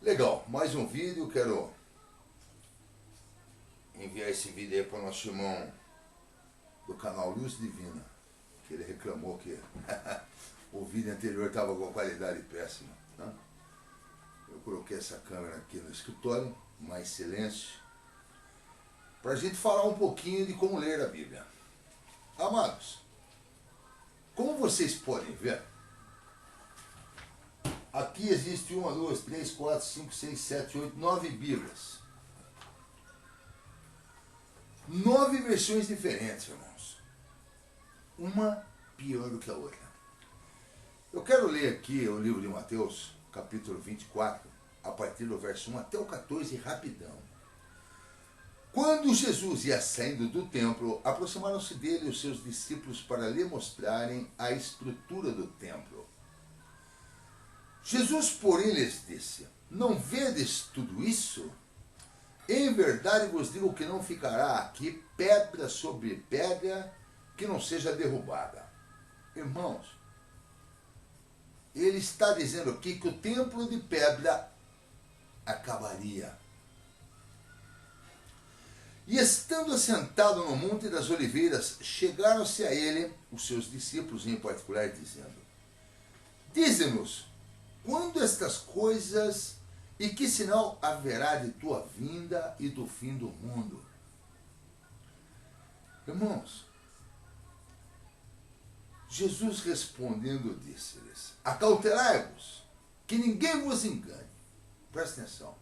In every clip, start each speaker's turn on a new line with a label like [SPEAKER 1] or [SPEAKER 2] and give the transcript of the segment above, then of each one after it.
[SPEAKER 1] Legal, mais um vídeo. Quero enviar esse vídeo aí para o nosso irmão do canal Luz Divina, que ele reclamou que o vídeo anterior estava com qualidade péssima, tá? Eu coloquei essa câmera aqui no escritório, mais silêncio, para a gente falar um pouquinho de como ler a Bíblia. Amados, como vocês podem ver, aqui existe 1, 2, 3, 4, 5, 6, 7, 8, 9 Bíblias. 9 versões diferentes, irmãos. Uma pior do que a outra. Eu quero ler aqui o livro de Mateus, capítulo 24, a partir do verso 1 até o 14, rapidão. Quando Jesus ia saindo do templo, aproximaram-se dele os seus discípulos para lhe mostrarem a estrutura do templo. Jesus, porém, lhes disse: não vedes tudo isso? Em verdade vos digo que não ficará aqui pedra sobre pedra que não seja derrubada. Irmãos, ele está dizendo aqui que o templo de pedra acabaria. E estando assentado no Monte das Oliveiras, chegaram-se a ele os seus discípulos em particular, dizendo: dize-nos, quando estas coisas e que sinal haverá de tua vinda e do fim do mundo? Irmãos, Jesus respondendo disse-lhes: acautelai-vos, que ninguém vos engane. Presta atenção.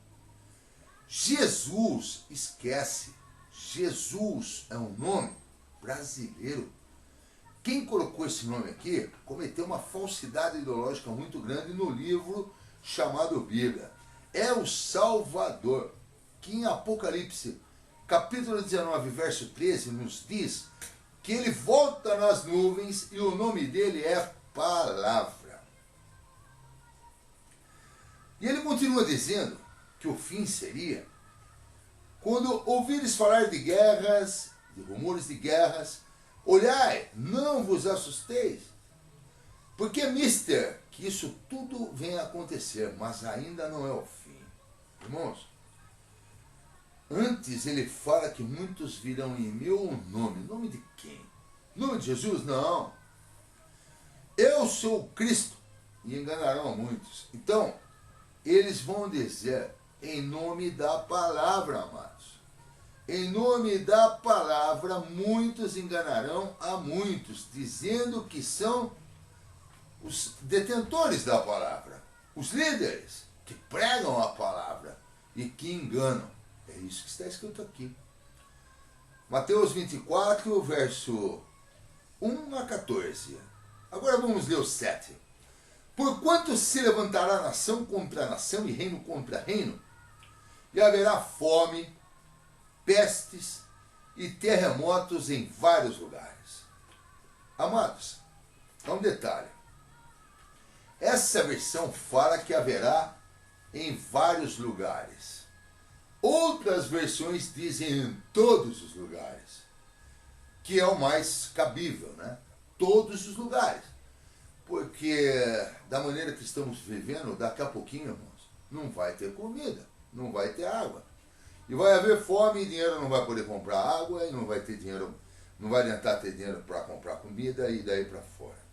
[SPEAKER 1] Jesus, esquece, Jesus é um nome brasileiro. Quem colocou esse nome aqui cometeu uma falsidade ideológica muito grande no livro chamado Bíblia. É o Salvador, que em Apocalipse, capítulo 19, verso 13, nos diz que ele volta nas nuvens e o nome dele é Palavra. E ele continua dizendo que o fim seria quando ouvires falar de guerras, de rumores de guerras, olhai, não vos assusteis, porque mister, que isso tudo vem a acontecer, mas ainda não é o fim. Irmãos, antes ele fala que muitos virão em meu nome. Nome de quem? Nome de Jesus? Não. Eu sou o Cristo, e enganarão a muitos. Então, eles vão dizer em nome da palavra, amados. Em nome da palavra, muitos enganarão a muitos, dizendo que são os detentores da palavra, os líderes que pregam a palavra e que enganam. É isso que está escrito aqui. Mateus 24, verso 1 a 14. Agora vamos ler o 7. Porquanto se levantará nação contra nação e reino contra reino, e haverá fome, pestes e terremotos em vários lugares. Amados, há um detalhe. Essa versão fala que haverá em vários lugares. Outras versões dizem em todos os lugares, que é o mais cabível, né? Todos os lugares. Porque da maneira que estamos vivendo, daqui a pouquinho, irmãos, não vai ter comida, não vai ter água. E vai haver fome e dinheiro não vai poder comprar água, e não vai ter dinheiro, não vai adiantar ter dinheiro para comprar comida e daí para fora.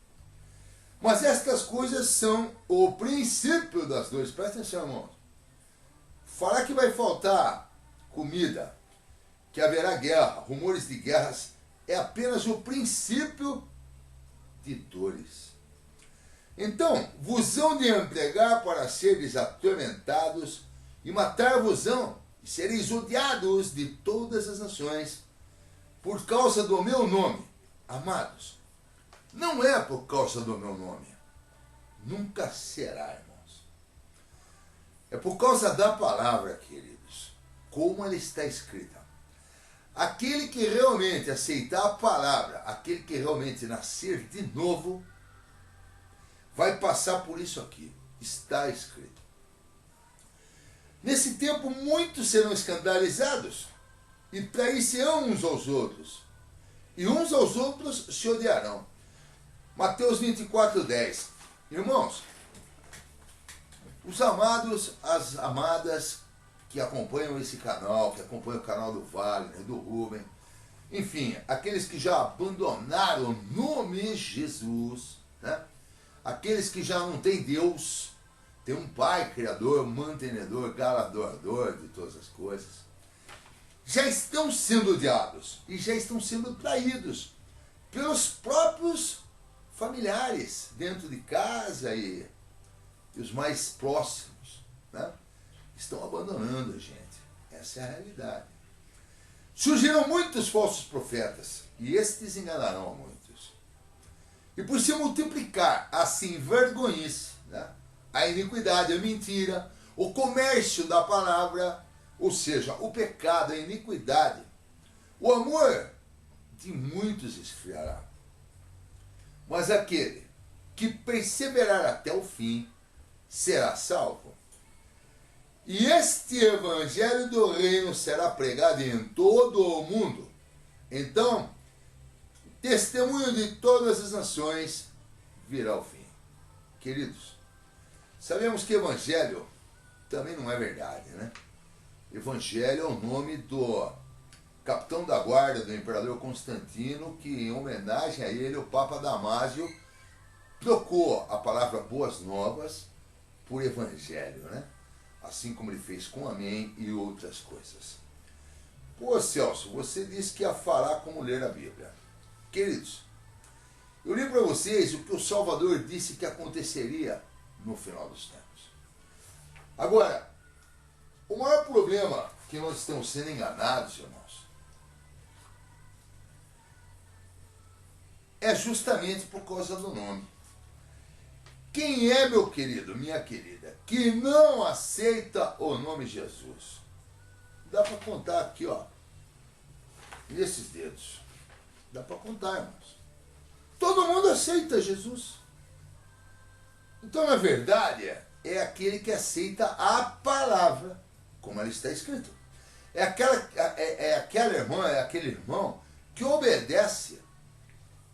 [SPEAKER 1] Mas estas coisas são o princípio das dores. Presta atenção, irmãos. Falar que vai faltar comida, que haverá guerra, rumores de guerras, é apenas o princípio de dores. Então, vos hão de empregar para seres atormentados e matar-vos-ão, e sereis odiados de todas as nações, por causa do meu nome. Amados, não é por causa do meu nome. Nunca será, irmãos. É por causa da palavra, queridos, como ela está escrita. Aquele que realmente aceitar a palavra, aquele que realmente nascer de novo, vai passar por isso aqui. Está escrito. Nesse tempo muitos serão escandalizados e trair-se-ão uns aos outros, e uns aos outros se odiarão. Mateus 24, 10. Irmãos, Os amados, as amadas que acompanham esse canal, que acompanham o canal do Wagner, do Rubem, enfim, aqueles que já abandonaram o nome Jesus, né? Aqueles que já não têm Deus, tem um Pai Criador, mantenedor, galardoador de todas as coisas, já estão sendo odiados e já estão sendo traídos pelos próprios familiares dentro de casa e os mais próximos, né? Estão abandonando a gente. Essa é a realidade. Surgiram muitos falsos profetas e estes enganarão a muitos. E por se multiplicar assim vergonhice, né? A iniquidade, a mentira, o comércio da palavra, ou seja, o pecado, a iniquidade, o amor de muitos esfriará. Mas aquele que perseverar até o fim será salvo. E este evangelho do reino será pregado em todo o mundo. Então, testemunho de todas as nações virá o fim. Queridos, sabemos que evangelho também não é verdade, né? Evangelho é o nome do capitão da guarda do imperador Constantino, que em homenagem a ele, o Papa Damásio trocou a palavra boas novas por evangelho, né? Assim como ele fez com amém e outras coisas. Pô, Celso, você disse que ia falar como ler a Bíblia. Queridos, eu li para vocês o que o Salvador disse que aconteceria no final dos tempos. Agora, o maior problema que nós estamos sendo enganados, irmãos, é justamente por causa do nome. Quem é, meu querido, minha querida, que não aceita o nome Jesus? Dá para contar aqui, ó, nesses dedos. Dá para contar, irmãos. Todo mundo aceita Jesus. Então, na verdade, é aquele que aceita a palavra, como ela está escrita. É aquela irmã, é aquele irmão que obedece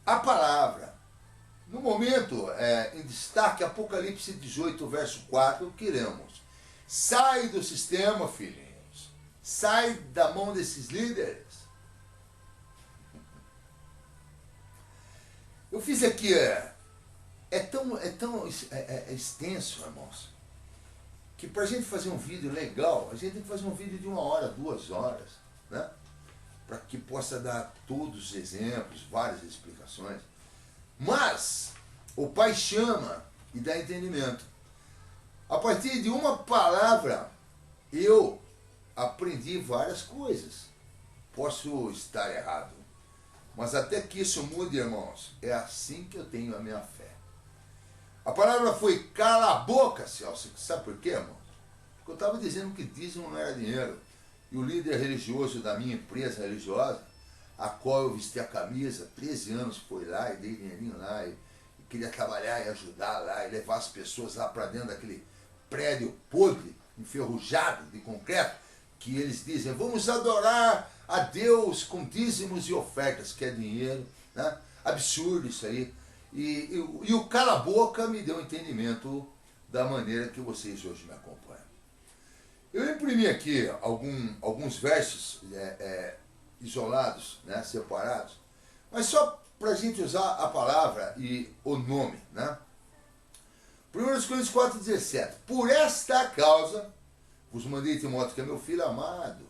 [SPEAKER 1] a palavra. No momento, em destaque, Apocalipse 18, verso 4, que lemos: sai do sistema, filhinhos. Sai da mão desses líderes. Eu fiz aqui, é tão extenso, irmãos, que para a gente fazer um vídeo legal, a gente tem que fazer um vídeo de 1 hora, 2 horas, né? Para que possa dar todos os exemplos, várias explicações. Mas o Pai chama e dá entendimento. A partir de uma palavra, eu aprendi várias coisas. Posso estar errado, mas até que isso mude, irmãos, é assim que eu tenho a minha fé. A palavra foi cala a boca, Celso. Sabe por quê, irmãos? Porque eu estava dizendo que dízimo não era dinheiro. E o líder religioso da minha empresa religiosa, a qual eu vesti a camisa, 13 anos foi lá e dei dinheirinho lá e queria trabalhar e ajudar lá e levar as pessoas lá para dentro daquele prédio podre, enferrujado de concreto, que eles dizem, vamos adorar a Deus com dízimos e ofertas, que é dinheiro, né? Absurdo isso aí. E o cala-boca me deu entendimento da maneira que vocês hoje me acompanham. Eu imprimi aqui alguns versos isolados, né, separados, mas só para a gente usar a palavra e o nome, né? 1 Coríntios 4,17. Por esta causa vos mandei Timóteo, que é meu filho amado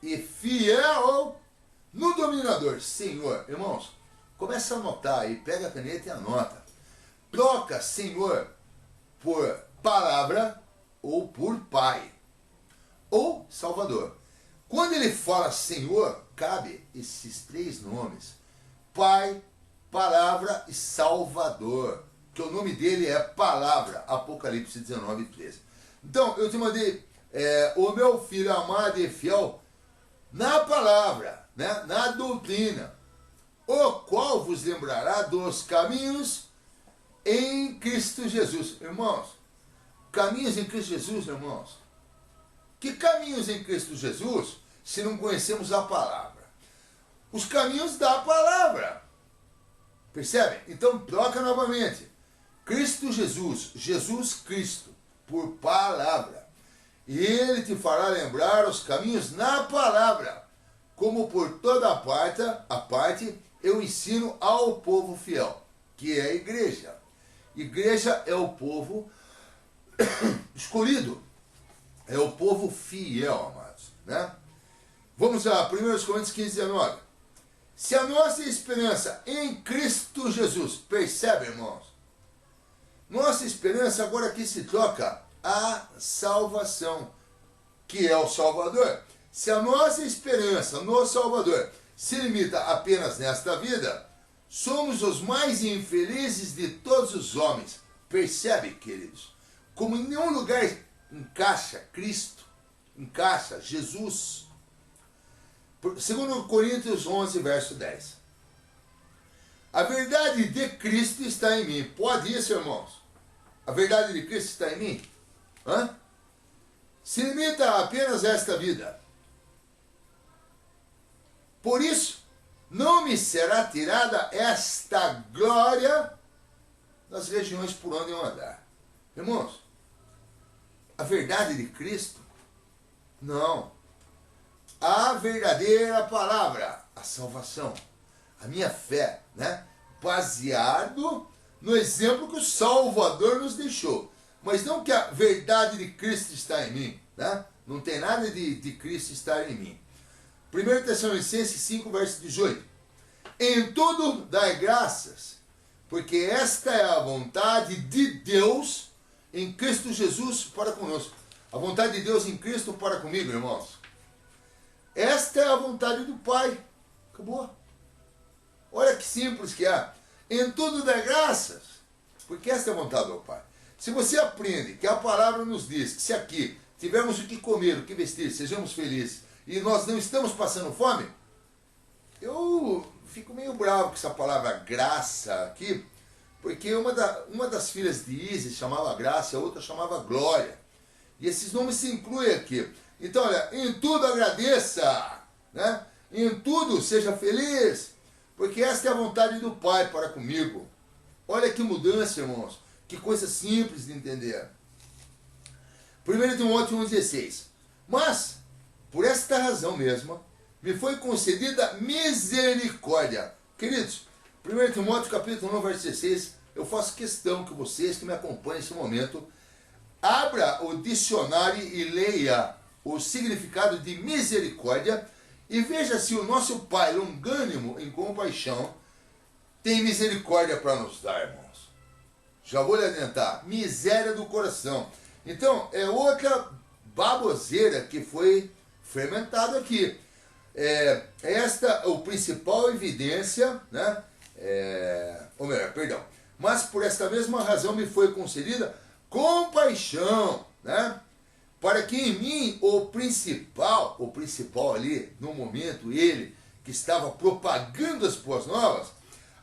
[SPEAKER 1] e fiel no dominador. Senhor, irmãos, começa a anotar aí, pega a caneta e anota. Troca Senhor por palavra ou por Pai ou Salvador. Quando ele fala Senhor, cabe esses 3 nomes: Pai, Palavra e Salvador. Que o nome dele é Palavra, Apocalipse 19, 13. Então, eu te mandei o meu filho amado e fiel na palavra, né, na doutrina, o qual vos lembrará dos caminhos em Cristo Jesus. Irmãos, caminhos em Cristo Jesus, irmãos. Que caminhos em Cristo Jesus se não conhecemos a palavra? Os caminhos da palavra. Percebem? Então troca novamente. Cristo Jesus, Jesus Cristo, por palavra. E ele te fará lembrar os caminhos na palavra, como por toda a parte eu ensino ao povo fiel, que é a igreja. Igreja é o povo escolhido, é o povo fiel, amados, né? Vamos a 1 Coríntios 15, 19. Se a nossa esperança em Cristo Jesus, percebe, irmãos? Nossa esperança agora aqui se troca a salvação, que é o Salvador. Se a nossa esperança no Salvador se limita apenas nesta vida, somos os mais infelizes de todos os homens. Percebe, queridos? Como em nenhum lugar encaixa Cristo, encaixa Jesus. 2 Coríntios 11, verso 10. A verdade de Cristo está em mim. Pode isso, irmãos? A verdade de Cristo está em mim? Hã? Se limita apenas a esta vida. Por isso, não me será tirada esta glória das regiões por onde eu andar. Irmãos, a verdade de Cristo? Não. A verdadeira palavra, a salvação, a minha fé, né? Baseado no exemplo que o Salvador nos deixou. Mas não que a verdade de Cristo está em mim, né? Não tem nada de Cristo estar em mim. 1 Tessalonicenses 5, verso 18. Em tudo dai graças, porque esta é a vontade de Deus em Cristo Jesus para conosco. A vontade de Deus em Cristo para comigo, irmãos. Esta é a vontade do Pai. Acabou. Olha que simples que é. Em tudo dai graças, porque esta é a vontade do Pai. Se você aprende que a palavra nos diz que se aqui tivermos o que comer, o que vestir, sejamos felizes, e nós não estamos passando fome, eu fico meio bravo com essa palavra graça aqui, porque uma das filhas de Isis chamava Graça, a outra chamava Glória. E esses nomes se incluem aqui. Então, olha, em tudo agradeça, né? Em tudo seja feliz, porque esta é a vontade do Pai para comigo. Olha que mudança, irmãos, que coisa simples de entender. 1 Timóteo 1,16. Mas, por esta razão mesma, me foi concedida misericórdia. Queridos, 1 Timóteo capítulo 1, verso 16, eu faço questão que vocês que me acompanham nesse momento, abra o dicionário e leia o significado de misericórdia e veja se o nosso Pai, longânimo em compaixão, tem misericórdia para nos dar, irmãos. Já vou lhe adiantar, miséria do coração. Então, é outra baboseira que foi fermentada aqui. Esta é a principal evidência, né? Ou melhor, perdão. Mas por esta mesma razão me foi concedida compaixão, né? Para que em mim o principal ali, no momento, ele que estava propagando as boas novas,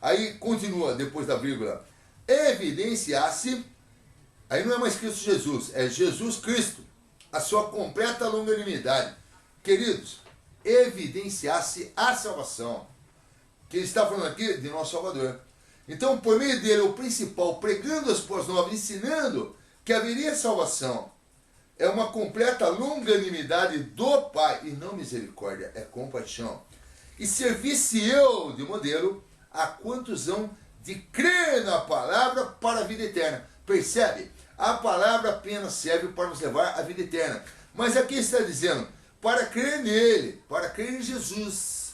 [SPEAKER 1] aí continua depois da vírgula, evidenciasse, aí não é mais Cristo Jesus, é Jesus Cristo, a sua completa longanimidade. Queridos, evidenciasse a salvação, que ele está falando aqui de nosso Salvador. Então, por meio dele, o principal, pregando as boas novas, ensinando que haveria salvação, é uma completa longanimidade do Pai, e não misericórdia, é compaixão. E servisse eu de modelo a quantos hão de crer na palavra para a vida eterna. Percebe? A palavra apenas serve para nos levar à vida eterna. Mas aqui está dizendo, para crer nele, para crer em Jesus.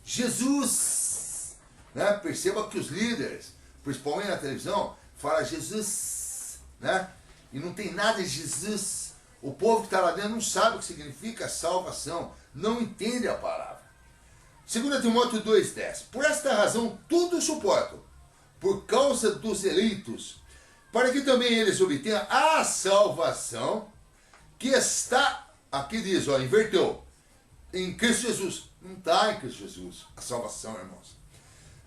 [SPEAKER 1] Jesus! Né? Perceba que os líderes, principalmente na televisão, falam Jesus, né? E não tem nada de Jesus. O povo que está lá dentro não sabe o que significa salvação, não entende a palavra. 2 Timóteo 2,10. Por esta razão tudo suporto, por causa dos eleitos, para que também eles obtenham a salvação que está, aqui diz, ó, inverteu, em Cristo Jesus. Não está em Cristo Jesus a salvação, irmãos.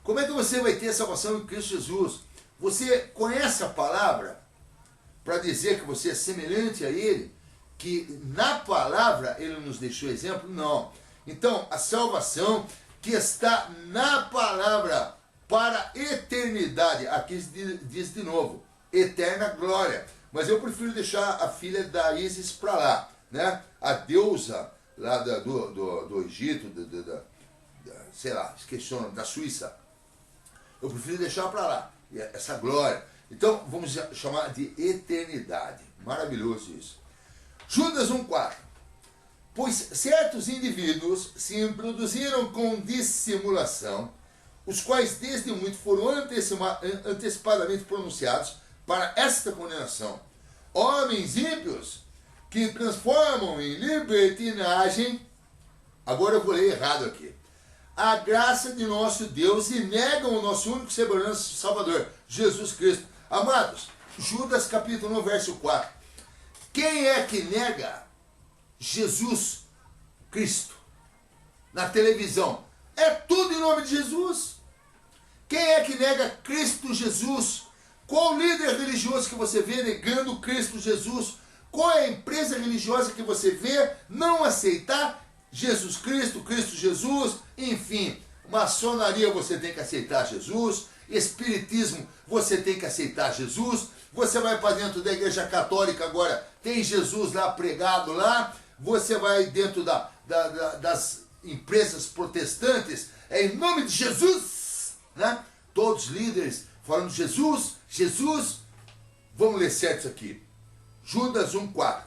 [SPEAKER 1] Como é que você vai ter a salvação em Cristo Jesus? Você conhece a palavra para dizer que você é semelhante a Ele, que na palavra Ele nos deixou exemplo? Não. Então, a salvação que está na palavra para a eternidade, aqui diz de novo, eterna glória. mas eu prefiro deixar a filha da Isis para lá, né? A deusa lá do Egito, sei lá, esqueci o nome, da Suíça. Eu prefiro deixar para lá, essa glória. Então, vamos chamar de eternidade. Maravilhoso isso. Judas 1,4. Pois certos indivíduos se introduziram com dissimulação, os quais desde muito foram antecipadamente pronunciados para esta condenação. Homens ímpios que transformam em libertinagem, agora eu vou ler errado aqui, a graça de nosso Deus e negam o nosso único soberano Salvador, Jesus Cristo. Amados, Judas capítulo 1, verso 4. Quem é que nega Jesus Cristo na televisão? É tudo em nome de Jesus. Quem é que nega Cristo Jesus? Qual líder religioso que você vê negando Cristo Jesus? Qual é a empresa religiosa que você vê não aceitar Jesus Cristo, Cristo Jesus? Enfim, maçonaria você tem que aceitar Jesus, espiritismo você tem que aceitar Jesus, você vai para dentro da igreja católica agora, tem Jesus lá pregado lá, você vai dentro das empresas protestantes, é em nome de Jesus, né? Todos líderes falando Jesus, Jesus. Vamos ler certo isso aqui. Judas 1,4.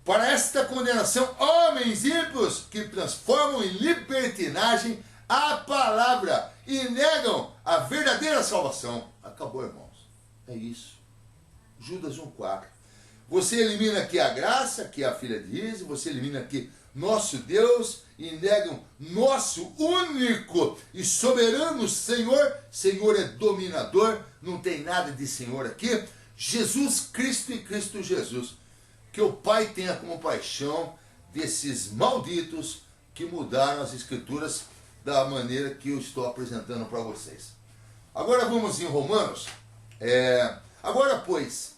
[SPEAKER 1] Para esta condenação, homens ímpios que transformam em libertinagem a palavra e negam a verdadeira salvação. Acabou, irmãos. É isso. Judas 1,4. Você elimina aqui a graça, que é a filha de Isis, você elimina aqui nosso Deus e negam nosso único e soberano Senhor. Senhor é dominador, não tem nada de Senhor aqui. Jesus Cristo e Cristo Jesus. Que o Pai tenha como paixão desses malditos que mudaram as Escrituras da maneira que eu estou apresentando para vocês. Agora vamos em Romanos. Agora, pois,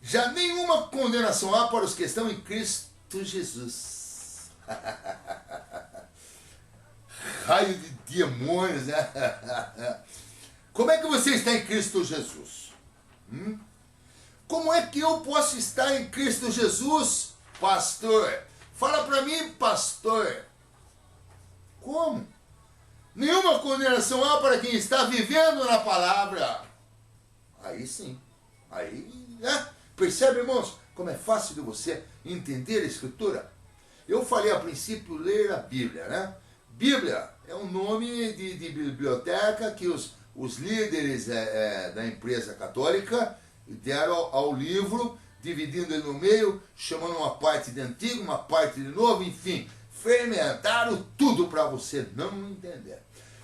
[SPEAKER 1] já nenhuma condenação há para os que estão em Cristo Jesus. Raio de demônios, né? Como é que você está em Cristo Jesus? Como é que eu posso estar em Cristo Jesus, pastor? Fala para mim, pastor. Como? Nenhuma condenação há para quem está vivendo na palavra. Aí sim. Aí, né? Percebe, irmãos, como é fácil de você entender a Escritura? Eu falei a princípio ler a Bíblia, né? Bíblia é um nome de biblioteca que os líderes da empresa católica deram ao livro, dividindo ele no meio, chamando uma parte de antigo, uma parte de novo, enfim, fermentaram tudo para você não entender.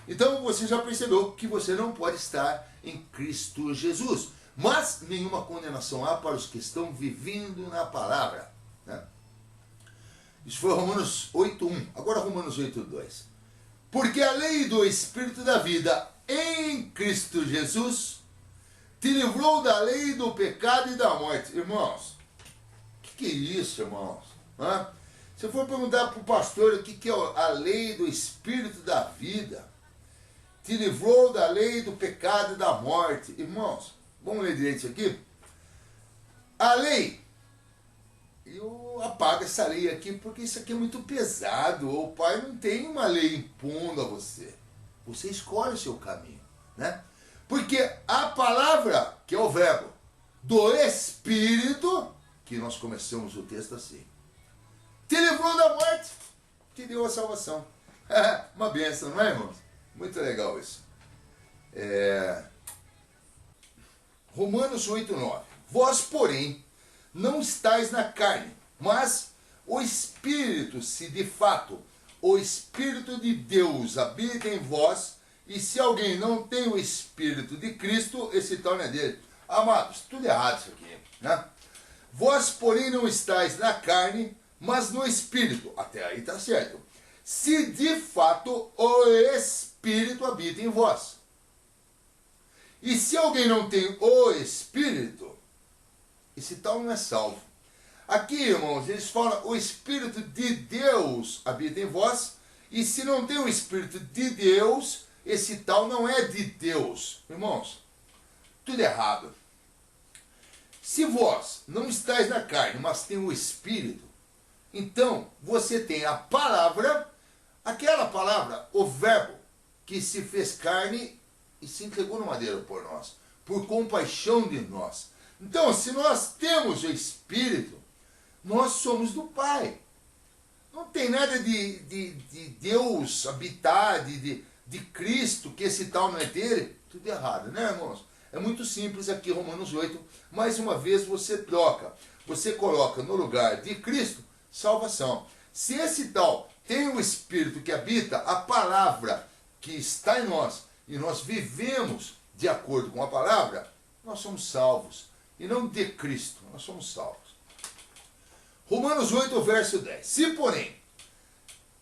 [SPEAKER 1] Então você já percebeu que você não pode estar em Cristo Jesus, mas nenhuma condenação há para os que estão vivendo na palavra, né? Isso foi Romanos 8:1. Agora Romanos 8:2. Porque a lei do Espírito da vida em Cristo Jesus te livrou da lei do pecado e da morte. Irmãos, o que é isso, irmãos? Se eu for perguntar para o pastor o que é a lei do Espírito da vida, te livrou da lei do pecado e da morte. Irmãos, vamos ler direito isso aqui? A lei, eu apago essa lei aqui porque isso aqui é muito pesado. O Pai não tem uma lei impondo a você. Você escolhe o seu caminho, né? Porque a palavra, que é o verbo, do Espírito, que nós começamos o texto assim, te livrou da morte, te deu a salvação. Uma bênção, não é, irmãos? Muito legal isso. Romanos 8:9. Vós, porém, não estáis na carne, mas o Espírito, se de fato o Espírito de Deus habita em vós, e se alguém não tem o Espírito de Cristo, esse tal não é dele. Amados, tudo errado isso aqui, né? Vós, porém, não estáis na carne, mas no Espírito. Até aí está certo. Se de fato o Espírito habita em vós. E se alguém não tem o Espírito, esse tal não é salvo. Aqui, irmãos, eles falam o Espírito de Deus habita em vós, e se não tem o Espírito de Deus, esse tal não é de Deus. Irmãos, tudo errado. Se vós não estáis na carne, mas tem o Espírito, então você tem a palavra, aquela palavra, o verbo, que se fez carne e se entregou no madeiro por nós, por compaixão de nós. Então, se nós temos o Espírito, nós somos do Pai. Não tem nada de Deus habitar, de Cristo, que esse tal não é dele. Tudo errado, né, irmãos? É muito simples aqui, Romanos 8. Mais uma vez você troca. Você coloca no lugar de Cristo, salvação. Se esse tal tem o Espírito que habita, a palavra que está em nós, e nós vivemos de acordo com a palavra, nós somos salvos. E não de Cristo, nós somos salvos. Romanos 8, verso 10. Se porém,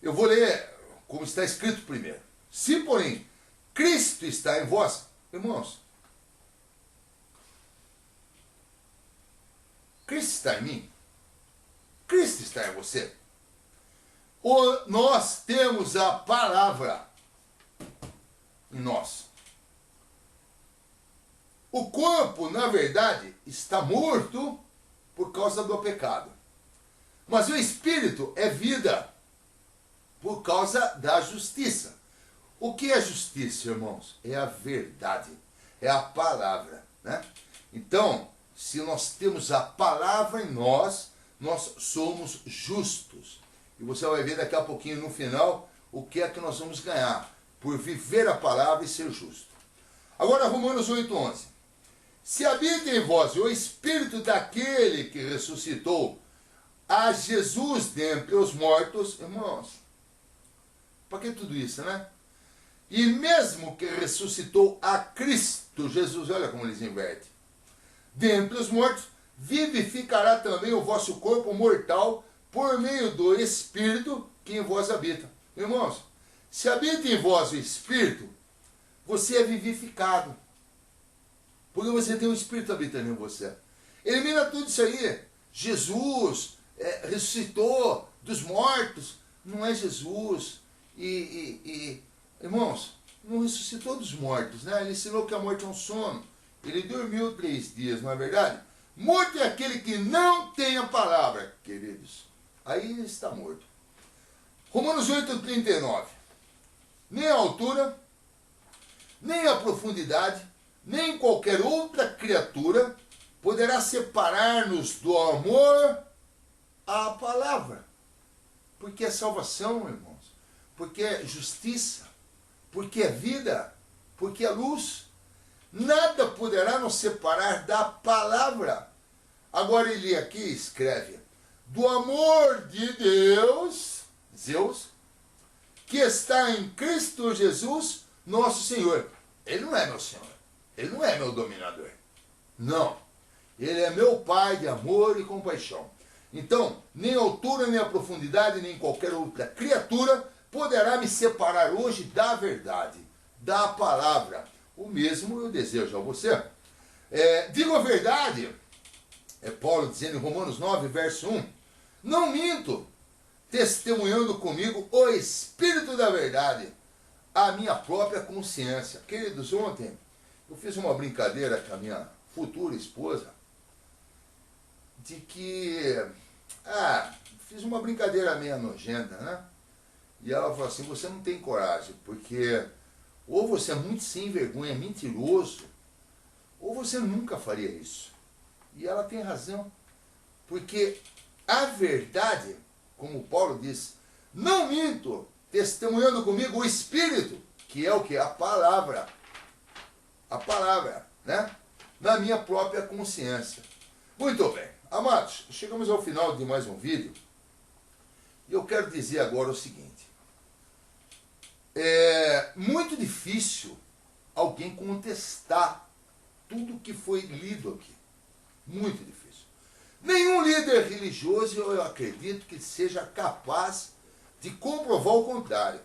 [SPEAKER 1] eu vou ler como está escrito primeiro. Se porém Cristo está em vós, irmãos, Cristo está em mim, Cristo está em você. Nós temos a palavra em nós. O corpo, na verdade, está morto por causa do pecado. Mas o Espírito é vida por causa da justiça. O que é justiça, irmãos? É a verdade, é a palavra, né? Então, se nós temos a palavra em nós, nós somos justos. E você vai ver daqui a pouquinho no final o que é que nós vamos ganhar por viver a palavra e ser justo. Agora, Romanos 8:11. Se habita em vós o Espírito daquele que ressuscitou a Jesus dentre os mortos, irmãos, para que tudo isso, né? E mesmo que ressuscitou a Cristo Jesus, olha como eles invertem, dentre os mortos, vivificará também o vosso corpo mortal por meio do Espírito que em vós habita. Irmãos, se habita em vós o Espírito, você é vivificado. Porque você tem o Espírito habitando em você. Elimina tudo isso aí. Jesus ressuscitou dos mortos. Não é Jesus. Irmãos, não ressuscitou dos mortos, né? Ele ensinou que a morte é um sono. Ele dormiu 3 dias, não é verdade? Morto é aquele que não tem a palavra, queridos. Aí ele está morto. Romanos 8:39. Nem a altura, nem a profundidade, nem qualquer outra criatura poderá separar-nos do amor à palavra. Porque é salvação, irmãos. Porque é justiça. Porque é vida. Porque é luz. Nada poderá nos separar da palavra. Agora ele aqui escreve: do amor de Deus, que está em Cristo Jesus, nosso Senhor. Ele não é meu Senhor. Ele não é meu dominador. Não. Ele é meu Pai de amor e compaixão. Então, nem a altura, nem a profundidade, nem qualquer outra criatura poderá me separar hoje da verdade, da palavra. O mesmo eu desejo a você. Digo a verdade, é Paulo dizendo em Romanos 9, verso 1, não minto, testemunhando comigo o Espírito da verdade, a minha própria consciência. Queridos, ontem eu fiz uma brincadeira com a minha futura esposa, de que, fiz uma brincadeira meio nojenta, né? E ela falou assim, você não tem coragem, porque ou você é muito sem vergonha, mentiroso, ou você nunca faria isso. E ela tem razão, porque a verdade, como Paulo diz, não minto, testemunhando comigo o Espírito, que é o que? A palavra, né? Na minha própria consciência. Muito bem, amados, chegamos ao final de mais um vídeo, e eu quero dizer agora o seguinte, é muito difícil alguém contestar tudo que foi lido aqui, muito difícil. Nenhum líder religioso, eu acredito, que seja capaz de comprovar o contrário.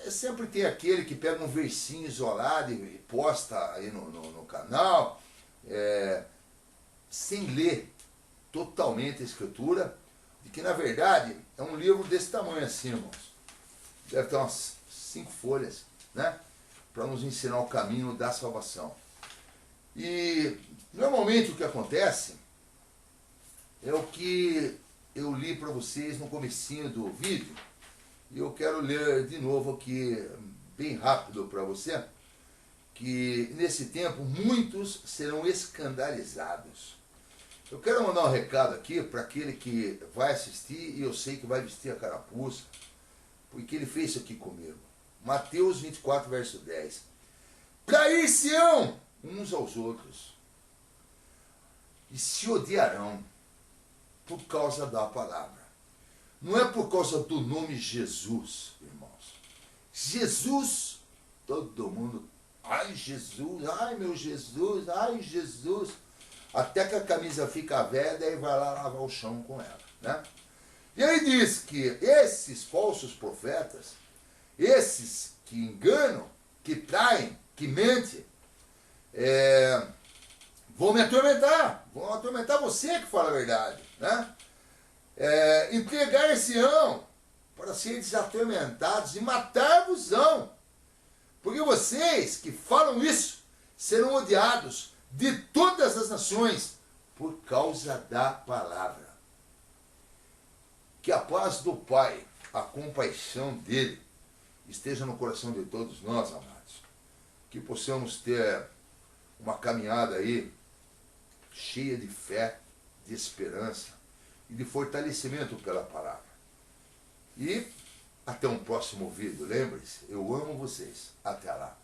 [SPEAKER 1] Sempre tem aquele que pega um versinho isolado e posta aí no canal, sem ler totalmente a Escritura, de que na verdade é um livro desse tamanho assim, irmãos. Deve ter umas 5 folhas, né? Para nos ensinar o caminho da salvação. E normalmente normalmente o que acontece é o que eu li para vocês no comecinho do vídeo, e eu quero ler de novo aqui, bem rápido para você, que nesse tempo muitos serão escandalizados. Eu quero mandar um recado aqui para aquele que vai assistir, e eu sei que vai vestir a carapuça, porque ele fez isso aqui comigo. Mateus 24, verso 10. Trair-se-ão uns aos outros, e se odiarão por causa da palavra. Não é por causa do nome Jesus, irmãos. Jesus, todo mundo, ai Jesus, ai meu Jesus, ai Jesus. Até que a camisa fica velha, daí vai lá lavar o chão com ela, né? E aí diz que esses falsos profetas, esses que enganam, que traem, que mentem, vão atormentar você que fala a verdade, né? Entregar-se-ão para seres atormentados e matar-vos-ão, porque vocês que falam isso serão odiados de todas as nações por causa da palavra. Que a paz do Pai, a compaixão dele, esteja no coração de todos nós, amados. Que possamos ter uma caminhada aí cheia de fé, de esperança e de fortalecimento pela palavra. E até um próximo vídeo. Lembre-se, eu amo vocês. Até lá.